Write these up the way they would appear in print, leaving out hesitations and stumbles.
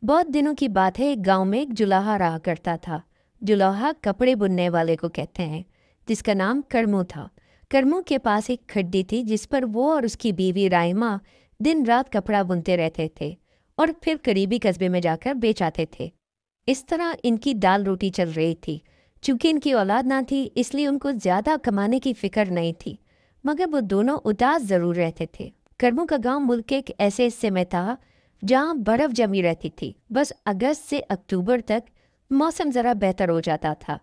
बहुत दिनों की बात है, एक गांव में एक जुलाहा रहा करता था। जुलाहा कपड़े बुनने वाले को कहते हैं, जिसका नाम करमू था। करमू के पास एक खड्डी थी जिस पर वो और उसकी बीवी राहिमा दिन रात कपड़ा बुनते रहते थे और फिर करीबी कस्बे में जाकर बेच आते थे। इस तरह इनकी दाल रोटी चल रही थी। चूंकि इनकी औलाद ना थी इसलिए उनको ज्यादा कमाने की फिक्र नहीं थी, मगर वो दोनों उदास जरूर रहते थे। करमू का गांव मुल्क के एक ऐसे हिस्से में था जहां बर्फ जमी रहती थी। बस अगस्त से अक्टूबर तक मौसम ज़रा बेहतर हो जाता था।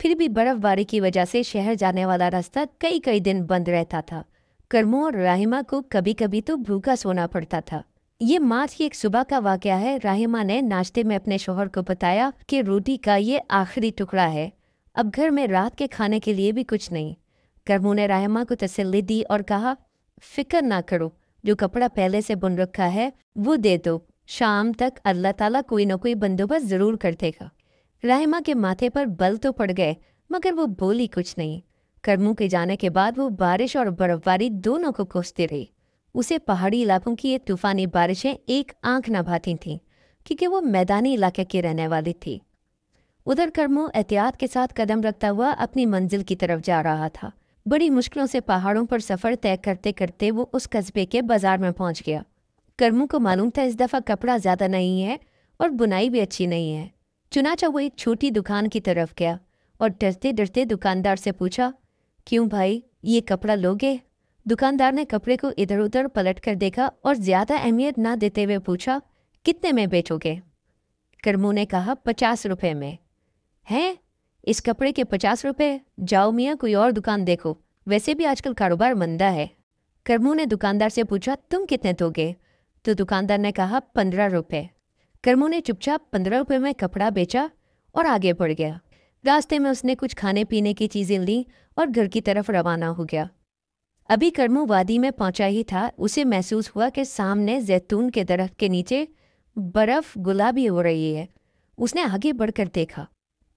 फिर भी बर्फबारी की वजह से शहर जाने वाला रास्ता कई कई दिन बंद रहता था। करमू और राहिमा को कभी कभी तो भूखा सोना पड़ता था। ये मार्च की एक सुबह का वाकया है। राहिमा ने नाश्ते में अपने शौहर को बताया कि रोटी का ये आखिरी टुकड़ा है, अब घर में रात के खाने के लिए भी कुछ नहीं। करमू ने राहिमा को तसल्ली दी और कहा, फिक्र ना करो, जो कपड़ा पहले से बुन रखा है वो दे दो, शाम तक अल्लाह ताला कोई न कोई बंदोबस्त जरूर कर देगा। राहिमा के माथे पर बल तो पड़ गए, मगर वो बोली कुछ नहीं। करमू के जाने के बाद वो बारिश और बर्फबारी दोनों को कोसती रही। उसे पहाड़ी इलाकों की ये तूफानी बारिशें एक आंख न भाती थीं, क्योंकि वो मैदानी इलाके की रहने वाली थी। उधर करमू एहतियात के साथ कदम रखता हुआ अपनी मंजिल की तरफ जा रहा था। बड़ी मुश्किलों से पहाड़ों पर सफ़र तय करते करते वो उस कस्बे के बाजार में पहुंच गया। करमू को मालूम था इस दफ़ा कपड़ा ज़्यादा नहीं है और बुनाई भी अच्छी नहीं है। चुनाचा वो एक छोटी दुकान की तरफ गया और डरते डरते दुकानदार से पूछा, क्यों भाई, ये कपड़ा लोगे? दुकानदार ने कपड़े को इधर उधर पलट कर देखा और ज़्यादा अहमियत ना देते हुए पूछा, कितने में बेचोगे? करमू ने कहा, 50 रुपये में। हैं? इस कपड़े के 50 रुपये? जाओ मियाँ, कोई और दुकान देखो, वैसे भी आजकल कारोबार मंदा है। करमू ने दुकानदार से पूछा, तुम कितने दोगे? तो दुकानदार ने कहा, 15 रुपये। करमू ने चुपचाप 15 रुपये में कपड़ा बेचा और आगे बढ़ गया। रास्ते में उसने कुछ खाने पीने की चीज़ें लीं और घर की तरफ रवाना हो गया। अभी करमू वादी में पहुंचा ही था, उसे महसूस हुआ कि सामने जैतून के दरख्त के नीचे बर्फ गुलाबी हो रही है। उसने आगे बढ़कर देखा,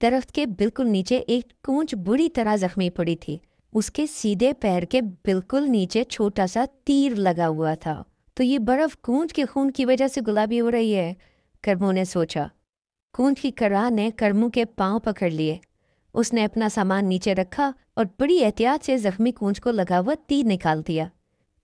दरख्त के बिल्कुल नीचे एक कूंज बुरी तरह जख्मी पड़ी थी। उसके सीधे पैर के बिल्कुल नीचे छोटा सा तीर लगा हुआ था। तो ये बर्फ कूंज के खून की वजह से गुलाबी हो रही है, करमू ने सोचा। कूंज की कराह ने करमू के पांव पकड़ लिए। उसने अपना सामान नीचे रखा और बड़ी एहतियात से जख्मी कूंज को लगा हुआ तीर निकाल दिया।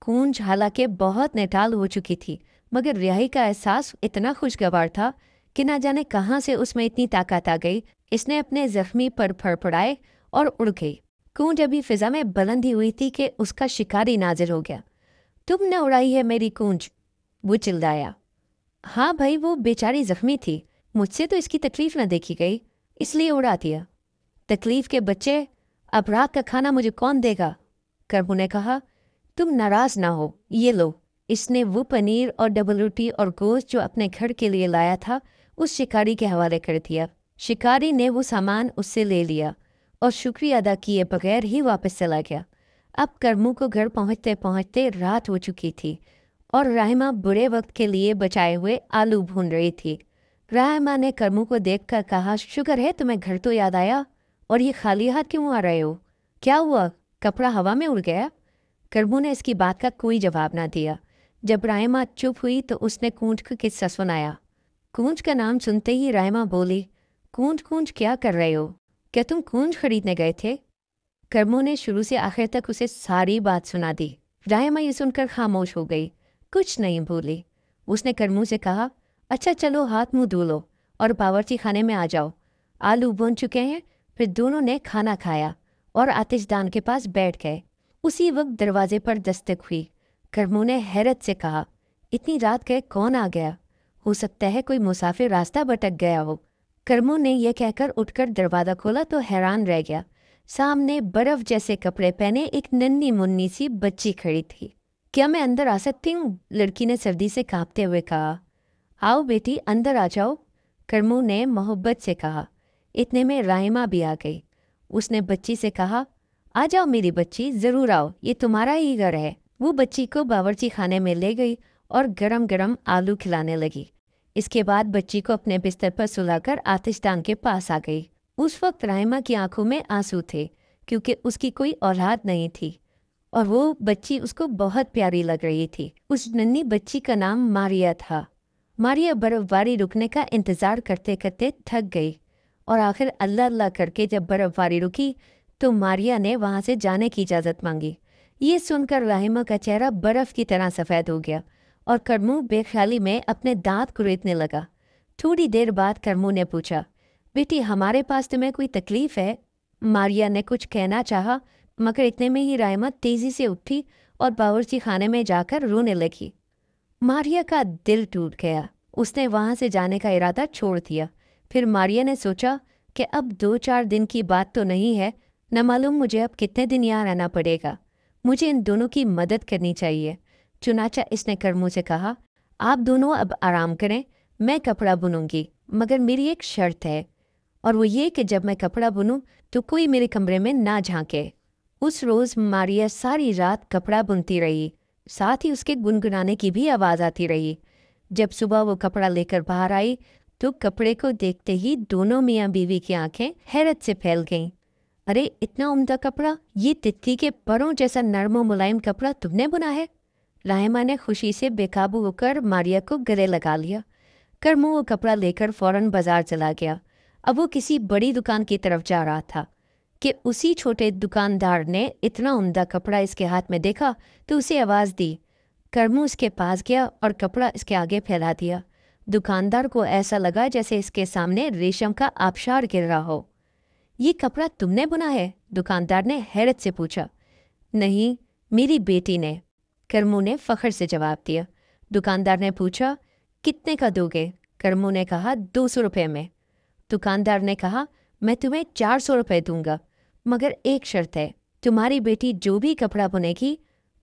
कूंज हालांकि बहुत निटाल हो चुकी थी, मगर रिहाई का एहसास इतना खुशगवार था कि ना जाने कहाँ से उसमें इतनी ताकत आ गई। इसने अपने जख्मी पर फड़फड़ाए और उड़ गई। कूंज अभी फिजा में बुलंद ही हुई थी कि उसका शिकारी नाजिर हो गया। तुमने उड़ाई है मेरी कूंज, वो चिल्लाया। हाँ भाई, वो बेचारी जख्मी थी, मुझसे तो इसकी तकलीफ न देखी गई, इसलिए उड़ा दिया। तकलीफ के बच्चे, अब रात का खाना मुझे कौन देगा? करमू ने कहा, तुम नाराज ना हो, ये लो। इसने वो पनीर और डबल रोटी और गोश्त जो अपने घर के लिए लाया था उस शिकारी के हवाले कर दिया। शिकारी ने वो सामान उससे ले लिया और शुक्रिया अदा किए बगैर ही वापस चला गया। अब करमू को घर पहुंचते पहुंचते रात हो चुकी थी और राहिमा बुरे वक्त के लिए बचाए हुए आलू भून रही थी। राहिमा ने करमू को देखकर कहा, शुक्र है तुम्हें घर तो याद आया, और ये खाली हाथ क्यों आ रहे हो? क्या हुआ, कपड़ा हवा में उड़ गया? करमू ने इसकी बात का कोई जवाब ना दिया। जब राहिमा चुप हुई तो उसने कूंज को किस्सा सुनाया। कूंज का नाम सुनते ही राहिमा बोली, कूंज कूंज क्या कर रहे हो? क्या तुम कूंज खरीदने गए थे? करमू ने शुरू से आखिर तक उसे सारी बात सुना दी। राहिमा ये सुनकर खामोश हो गई, कुछ नहीं बोली। उसने करमू से कहा, अच्छा चलो हाथ मुंह धो लो और बावर्ची खाने में आ जाओ, आलू भून चुके हैं। फिर दोनों ने खाना खाया और आतिशदान के पास बैठ गए। उसी वक्त दरवाजे पर दस्तक हुई। करमू ने हैरत से कहा, इतनी रात गए कौन आ गया? हो सकता है कोई मुसाफिर रास्ता भटक गया हो। करमू ने यह कहकर उठकर दरवाज़ा खोला तो हैरान रह गया। सामने बर्फ जैसे कपड़े पहने एक नन्ही मुन्नी सी बच्ची खड़ी थी। क्या मैं अंदर आ सकती हूँ? लड़की ने सर्दी से कांपते हुए कहा। आओ बेटी, अंदर आ जाओ, करमू ने मोहब्बत से कहा। इतने में राहिमा भी आ गई। उसने बच्ची से कहा, आ जाओ मेरी बच्ची, ज़रूर आओ, ये तुम्हारा ही घर है। वो बच्ची को बावर्ची खाने में ले गई और गरम गरम आलू खिलाने लगी। इसके बाद बच्ची को अपने बिस्तर पर सुलाकर आतिशदान के पास आ गई। उस वक्त राहिमा की आंखों में आंसू थे, क्योंकि उसकी कोई औलाद नहीं थी और वो बच्ची उसको बहुत प्यारी लग रही थी। उस नन्ही बच्ची का नाम मारिया था। मारिया बर्फबारी रुकने का इंतज़ार करते करते थक गई और आखिर अल्लाह अल्लाह करके जब बर्फबारी रुकी तो मारिया ने वहाँ से जाने की इजाज़त मांगी। ये सुनकर राहिमा का चेहरा बर्फ़ की तरह सफ़ेद हो गया और करमू बेख्याली में अपने दांत कुरेदने लगा। थोड़ी देर बाद करमू ने पूछा, बेटी हमारे पास तुम्हें कोई तकलीफ़ है? मारिया ने कुछ कहना चाहा, मगर इतने में ही राहिमा तेज़ी से उठी और बावर्ची खाने में जाकर रोने लगी। मारिया का दिल टूट गया। उसने वहाँ से जाने का इरादा छोड़ दिया। फिर मारिया ने सोचा कि अब 2-4 दिन की बात तो नहीं है, न मालूम मुझे अब कितने दिन यहाँ रहना पड़ेगा। मुझे इन दोनों की मदद करनी चाहिए। चुनाचा इसने करमू से कहा, आप दोनों अब आराम करें, मैं कपड़ा बुनूंगी, मगर मेरी एक शर्त है, और वो ये कि जब मैं कपड़ा बुनूं तो कोई मेरे कमरे में ना झांके। उस रोज़ मारिया सारी रात कपड़ा बुनती रही, साथ ही उसके गुनगुनाने की भी आवाज़ आती रही। जब सुबह वो कपड़ा लेकर बाहर आई तो कपड़े को देखते ही दोनों मियाँ बीवी की आंखें हैरत से फैल गईं। अरे इतना उम्दा कपड़ा, ये तितली के परों जैसा नरम और मुलायम कपड़ा तुमने बुना है? राहिमा ने खुशी से बेकाबू होकर मारिया को गले लगा लिया। करमू वो कपड़ा लेकर फौरन बाजार चला गया। अब वो किसी बड़ी दुकान की तरफ जा रहा था कि उसी छोटे दुकानदार ने इतना उम्दा कपड़ा इसके हाथ में देखा तो उसे आवाज़ दी। करमू इसके पास गया और कपड़ा इसके आगे फैला दिया। दुकानदार को ऐसा लगा जैसे इसके सामने रेशम का आबशार गिर रहा हो। ये कपड़ा तुमने बुना है? दुकानदार ने हैरत से पूछा। नहीं, मेरी बेटी ने, करमू ने फ़ख्र से जवाब दिया। दुकानदार ने पूछा, कितने का दोगे? करमू ने कहा, 200 रुपये में। दुकानदार ने कहा, मैं तुम्हें 400 रुपये दूंगा, मगर एक शर्त है, तुम्हारी बेटी जो भी कपड़ा बुनेगी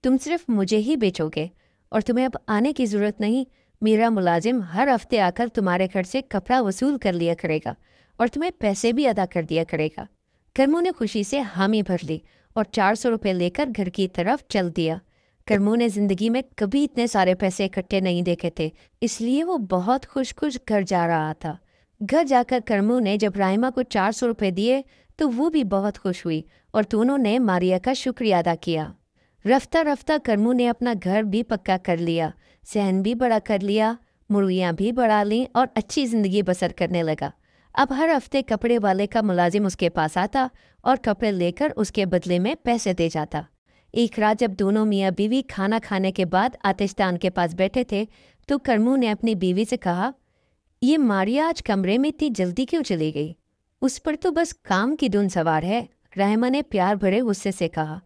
तुम सिर्फ मुझे ही बेचोगे और तुम्हें अब आने की ज़रूरत नहीं। मेरा मुलाजिम हर हफ्ते आकर तुम्हारे घर से कपड़ा वसूल कर लिया करेगा और तुम्हें पैसे भी अदा कर दिया करेगा। करमू ने खुशी से हामी भर ली और 400 रुपये लेकर घर की तरफ चल दिया। करमू ने ज़िंदगी में कभी इतने सारे पैसे इकट्ठे नहीं देखे थे, इसलिए वो बहुत खुश खुश घर जा रहा था। घर जाकर करमू ने जब राहिमा को 400 रुपये दिए तो वो भी बहुत खुश हुई और दोनों ने मारिया का शुक्रिया अदा किया। रफ्ता रफ्ता करमू ने अपना घर भी पक्का कर लिया, सहन भी बड़ा कर लिया, मुर्गियाँ भी बढ़ा लीं और अच्छी ज़िंदगी बसर करने लगा। अब हर हफ्ते कपड़े वाले का मुलाजिम उसके पास आता और कपड़े लेकर उसके बदले में पैसे दे जाता। एक रात जब दोनों मियाँ बीवी खाना खाने के बाद आतिशदान के पास बैठे थे तो करमू ने अपनी बीवी से कहा, ये मारिया आज कमरे में इतनी जल्दी क्यों चली गई? उस पर तो बस काम की धुन सवार है। राहिमा ने प्यार भरे गुस्से से कहा।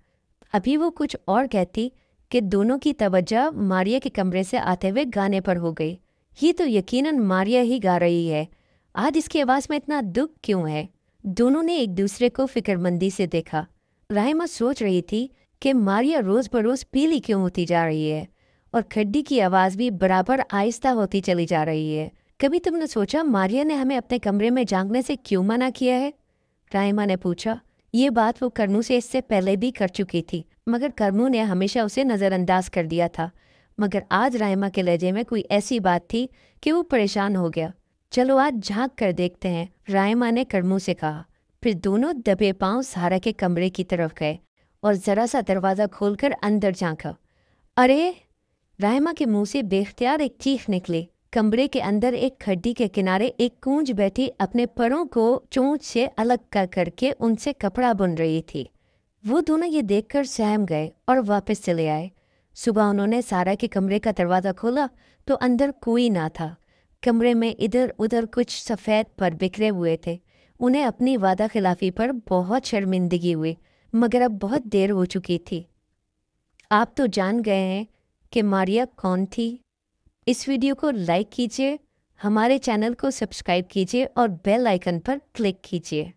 अभी वो कुछ और कहती कि दोनों की तवज्जो मारिया के कमरे से आते हुए गाने पर हो गई। ये तो यकीनन मारिया ही गा रही है। आज इसकी आवाज़ में इतना दुख क्यों है? दोनों ने एक दूसरे को फिक्रमंदी से देखा। राहिमा सोच रही थी कि मारिया रोज़ बरोज़ पीली क्यों होती जा रही है और खड्डी की आवाज़ भी बराबर आहिस्ता होती चली जा रही है। कभी तुमने सोचा मारिया ने हमें अपने कमरे में जागने से क्यों मना किया है? राहिमा ने पूछा। ये बात वो करमू से इससे पहले भी कर चुकी थी, मगर करमू ने हमेशा उसे नज़रअंदाज कर दिया था। मगर आज राहिमा के लहजे में कोई ऐसी बात थी कि वो परेशान हो गया। चलो आज झांक कर देखते हैं, राहिमा ने करमू से कहा। फिर दोनों दबे पांव सारा के कमरे की तरफ गए और ज़रा सा दरवाज़ा खोलकर अंदर झांका। अरे! राहिमा के मुंह से बेख्तियार एक चीख निकली। कमरे के अंदर एक खड्डी के किनारे एक कूंज बैठी अपने परों को चोंच से अलग कर करके उनसे कपड़ा बुन रही थी। वो दोनों ये देखकर सहम गए और वापस चले आए। सुबह उन्होंने सारा के कमरे का दरवाज़ा खोला तो अंदर कोई ना था। कमरे में इधर उधर कुछ सफ़ेद पर बिखरे हुए थे। उन्हें अपनी वादा खिलाफ़ी पर बहुत शर्मिंदगी हुई, मगर अब बहुत देर हो चुकी थी। आप तो जान गए हैं कि मारिया कौन थी। इस वीडियो को लाइक कीजिए, हमारे चैनल को सब्सक्राइब कीजिए और बेल आइकन पर क्लिक कीजिए।